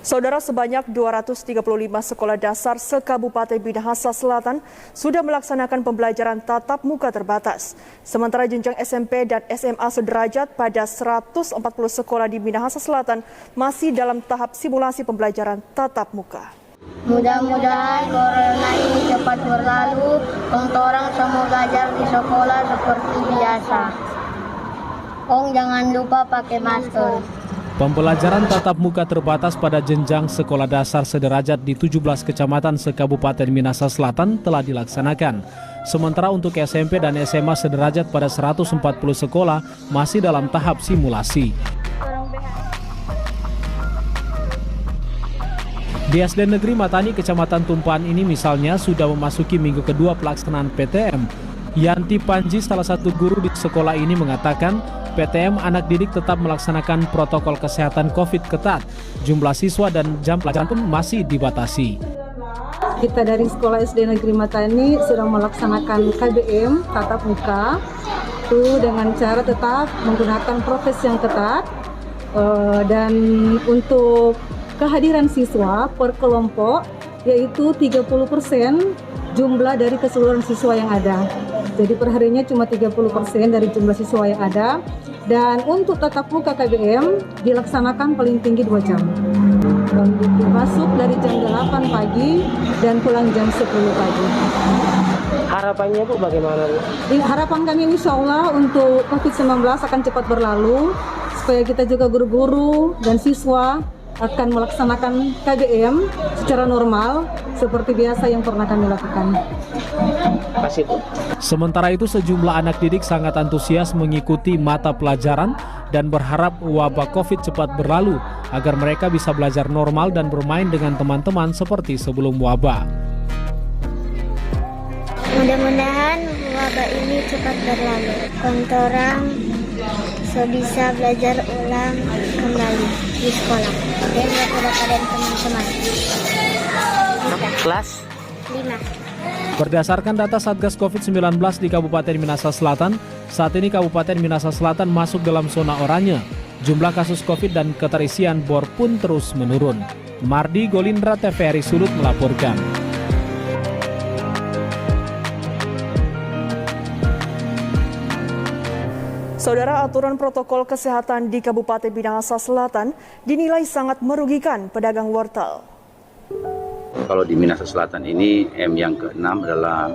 Saudara, sebanyak 235 sekolah dasar se-Kabupaten Minahasa Selatan sudah melaksanakan pembelajaran tatap muka terbatas. Sementara jenjang SMP dan SMA sederajat pada 140 sekolah di Minahasa Selatan masih dalam tahap simulasi pembelajaran tatap muka. Mudah-mudahan corona ini cepat berlalu, orang semua belajar di sekolah seperti biasa. Jangan lupa pakai masker. Pembelajaran tatap muka terbatas pada jenjang sekolah dasar sederajat di 17 kecamatan se-Kabupaten Minahasa Selatan telah dilaksanakan. Sementara untuk SMP dan SMA sederajat pada 140 sekolah masih dalam tahap simulasi. Di SD Negeri Matani, Kecamatan Tumpahan ini misalnya sudah memasuki minggu kedua pelaksanaan PTM. Yanti Panji, salah satu guru di sekolah ini, mengatakan PTM anak didik tetap melaksanakan protokol kesehatan COVID ketat. Jumlah siswa dan jam pelajaran pun masih dibatasi. Kita dari Sekolah SD Negeri Matani sedang melaksanakan KBM tatap muka itu dengan cara tetap menggunakan prokes yang ketat, dan untuk kehadiran siswa per kelompok yaitu 30% jumlah dari keseluruhan siswa yang ada. Jadi perharinya cuma 30% dari jumlah siswa yang ada. Dan untuk tatap muka KBM dilaksanakan paling tinggi 2 jam. Masuk dari jam 8 pagi dan pulang jam 10 pagi. Harapannya Bu bagaimana Bu? Harapan kami insya Allah untuk COVID-19 akan cepat berlalu, supaya kita juga guru-guru dan siswa akan melaksanakan KBM secara normal seperti biasa yang pernah kami lakukan. Sementara itu, sejumlah anak didik sangat antusias mengikuti mata pelajaran dan berharap wabah COVID cepat berlalu agar mereka bisa belajar normal dan bermain dengan teman-teman seperti sebelum wabah. Mudah-mudahan wabah ini cepat berlalu. Orang bisa belajar ulang kembali di sekolah. Dan kepada teman-teman. Kelas 5. Berdasarkan data Satgas COVID-19 di Kabupaten Minahasa Selatan, saat ini Kabupaten Minahasa Selatan masuk dalam zona oranye. Jumlah kasus COVID dan keterisian bor pun terus menurun. Mardi Golindra, TVRI Sulut melaporkan. Saudara, aturan protokol kesehatan di Kabupaten Minahasa Selatan dinilai sangat merugikan pedagang wortel. Kalau di Minahasa Selatan ini M yang ke-6 adalah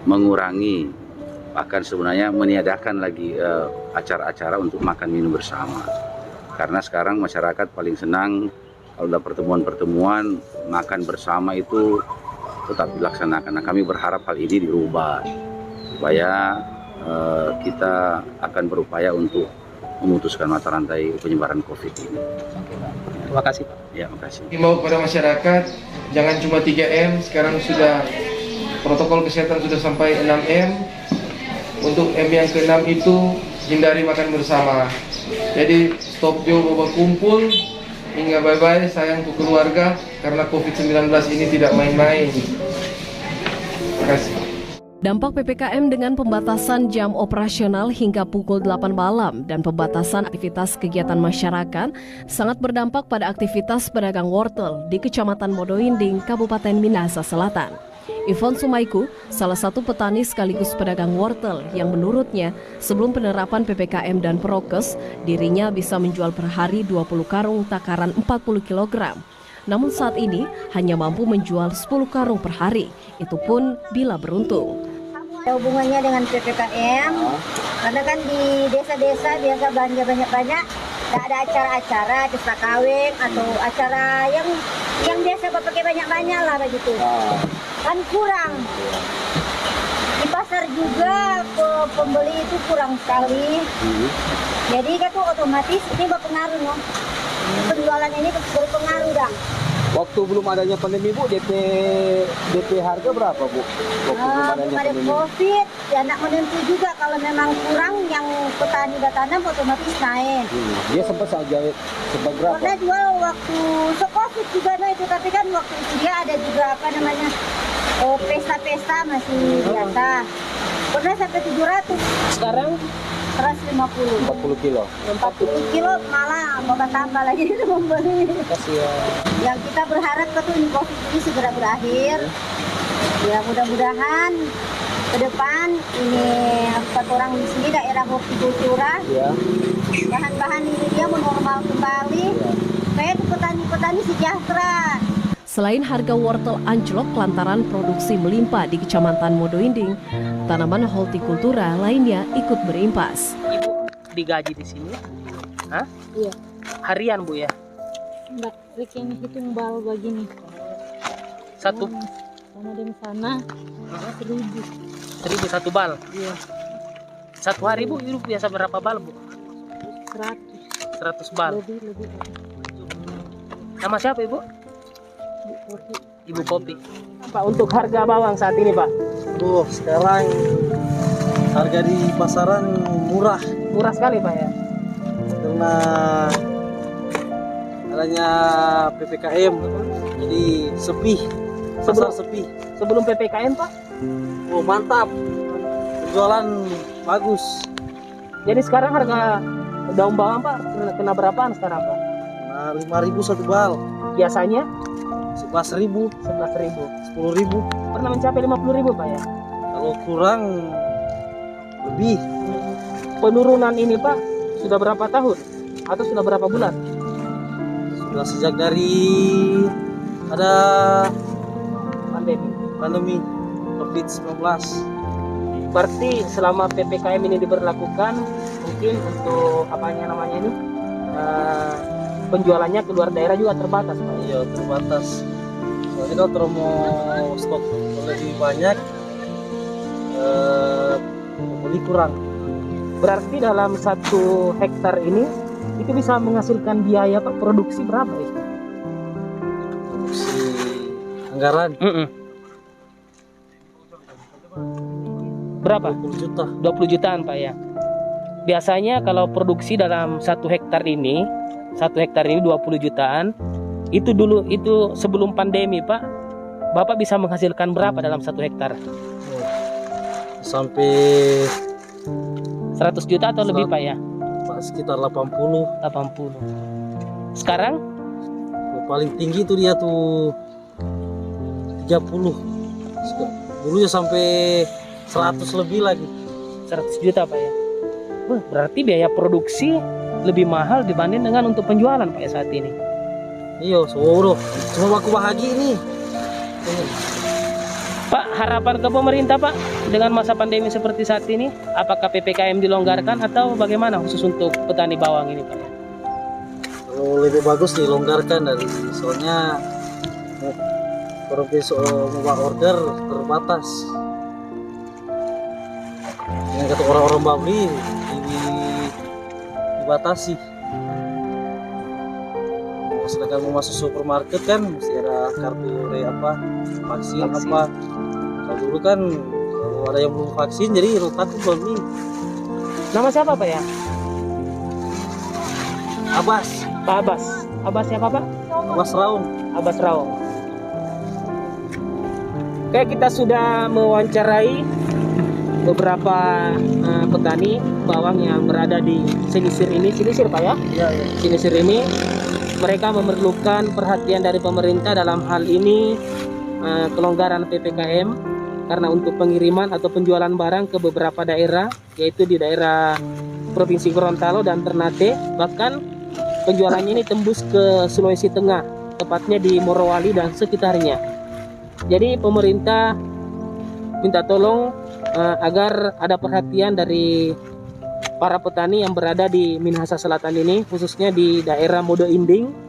mengurangi, bahkan sebenarnya meniadakan lagi acara-acara untuk makan minum bersama. Karena sekarang masyarakat paling senang kalau ada pertemuan-pertemuan, makan bersama itu tetap dilaksanakan. Nah, kami berharap hal ini dirubah supaya kita akan berupaya untuk memutuskan mata rantai penyebaran COVID ini. Terima kasih. Ya, makasih. Himbau kepada masyarakat, jangan cuma 3M, sekarang sudah protokol kesehatan sudah sampai 6M. Untuk M yang ke-6 itu hindari makan bersama. Jadi stop jauh bawa kumpul, hingga bye-bye, sayang untuk keluarga, karena COVID-19 ini tidak main-main. Terima kasih. Dampak PPKM dengan pembatasan jam operasional hingga pukul 8 malam dan pembatasan aktivitas kegiatan masyarakat sangat berdampak pada aktivitas pedagang wortel di Kecamatan Modoinding, Kabupaten Minahasa Selatan. Ivon Sumaiku, salah satu petani sekaligus pedagang wortel yang menurutnya sebelum penerapan PPKM dan prokes, dirinya bisa menjual per hari 20 karung takaran 40 kg. Namun saat ini hanya mampu menjual 10 karung per hari, itu pun bila beruntung. Ada hubungannya dengan PPKM, karena kan di desa-desa biasa belanja banyak-banyak, tidak ada acara-acara, pesta kawin atau acara yang biasa pakai banyak-banyak lah begitu. Kan kurang. Di pasar juga pembeli itu kurang sekali. Jadi kan tuh otomatis ini berpengaruh, no? Penjualan ini berpengaruh dah. Waktu belum adanya pandemi Bu, DP harga berapa Bu? Belum ada COVID, ya nak menentu juga kalau memang kurang yang petani bertanam otomatis naik. Dia sempat saja berapa? Pernah jual waktu se-COVID juga itu, tapi kan waktu itu dia ada juga pesta-pesta masih biasa. Pernah sampai 700. Sekarang 150. 40 kilo. 40 kilo malah mau tambah lagi itu membeli. Yang kita berharap betul ini COVID ini segera berakhir. Ya mudah-mudahan ke depan ini orang di sini daerah hortikultura, Ya. bahan-bahan ini dia menormal kembali, supaya petani-petani sejahtera. Selain harga wortel anjlok lantaran produksi melimpah di Kecamatan Modoinding, tanaman hortikultura lainnya ikut berimpas. Ibu digaji di sini? Hah? Iya. Harian Bu ya? Enggak, yang hitung bal begini. Satu Sama di sana 1.000. 1.000 satu bal. Iya. Satu hari Bu ibu biasa berapa bal Bu? 100 100 bal. lebih. Nama siapa Ibu? Ibu Kopi. Pak, untuk harga bawang saat ini Pak? Sekarang harga di pasaran murah Murah sekali Pak ya? karena adanya PPKM. Jadi sepi, pasar sepi. Sebelum PPKM Pak? Oh mantap, penjualan bagus. Jadi sekarang harga daun bawang Pak kena berapaan sekarang Pak? Nah, 5.000 satu bal, Biasanya 11.000, 11.000. 10.000. Pernah mencapai 50.000 Pak ya? Kalau kurang lebih. Penurunan ini Pak sudah berapa tahun? Atau sudah berapa bulan? Sudah sejak dari ada pandemi COVID-19. Berarti selama PPKM ini diberlakukan, mungkin untuk penjualannya keluar daerah juga terbatas Pak. Iya terbatas. Soalnya kalau terus mau stok lebih banyak, pembeli kurang. Berarti dalam 1 hektar ini itu bisa menghasilkan biaya Pak produksi berapa ya? Produksi anggaran Berapa? 20 juta. 20 jutaan Pak ya. Biasanya kalau produksi dalam 1 hektar ini 20 jutaan. Itu sebelum pandemi Pak. Bapak bisa menghasilkan berapa dalam 1 hektar? Sampai 100 juta atau lebih Pak ya? sekitar 80. Sekarang Yang paling tinggi itu dia tuh 30. Dulu ya sampai 100 lebih lagi. 100 juta Pak ya. Berarti biaya produksi lebih mahal dibanding dengan untuk penjualan Pak ya saat ini. Iya, seluruh. Cuma aku bahagia ini. Pak, harapan ke pemerintah Pak dengan masa pandemi seperti saat ini, apakah PPKM dilonggarkan atau bagaimana khusus untuk petani bawang ini Pak? Kalau lebih bagus dilonggarkan soalnya kalau besok mau order terbatas. Yang kata orang-orang beli dibatasi. Sedangkan mau masuk supermarket kan mesti ada kartu vaksin. Apa. Kalau dulu kan kalau ada yang belum vaksin jadi takut beli. Nama siapa Pak ya? Abbas. Pak Abbas. Abbas siapa Pak? Abbas Raung. Abbas Raung. Oke, kita sudah mewawancarai beberapa petani bawang yang berada di Sinisir ini. Sinisir Pak ya? Iya. Sinisir ini mereka memerlukan perhatian dari pemerintah dalam hal ini kelonggaran PPKM karena untuk pengiriman atau penjualan barang ke beberapa daerah, yaitu di daerah Provinsi Gorontalo dan Ternate, bahkan penjualannya ini tembus ke Sulawesi Tengah, tepatnya di Morowali dan sekitarnya. Jadi pemerintah minta tolong agar ada perhatian dari para petani yang berada di Minahasa Selatan ini, khususnya di daerah Modoinding.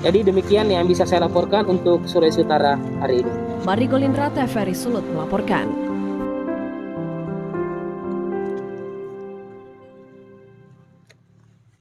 Jadi demikian yang bisa saya laporkan untuk Sulawesi Utara hari ini. Mari Golindra TVRI Sulut melaporkan.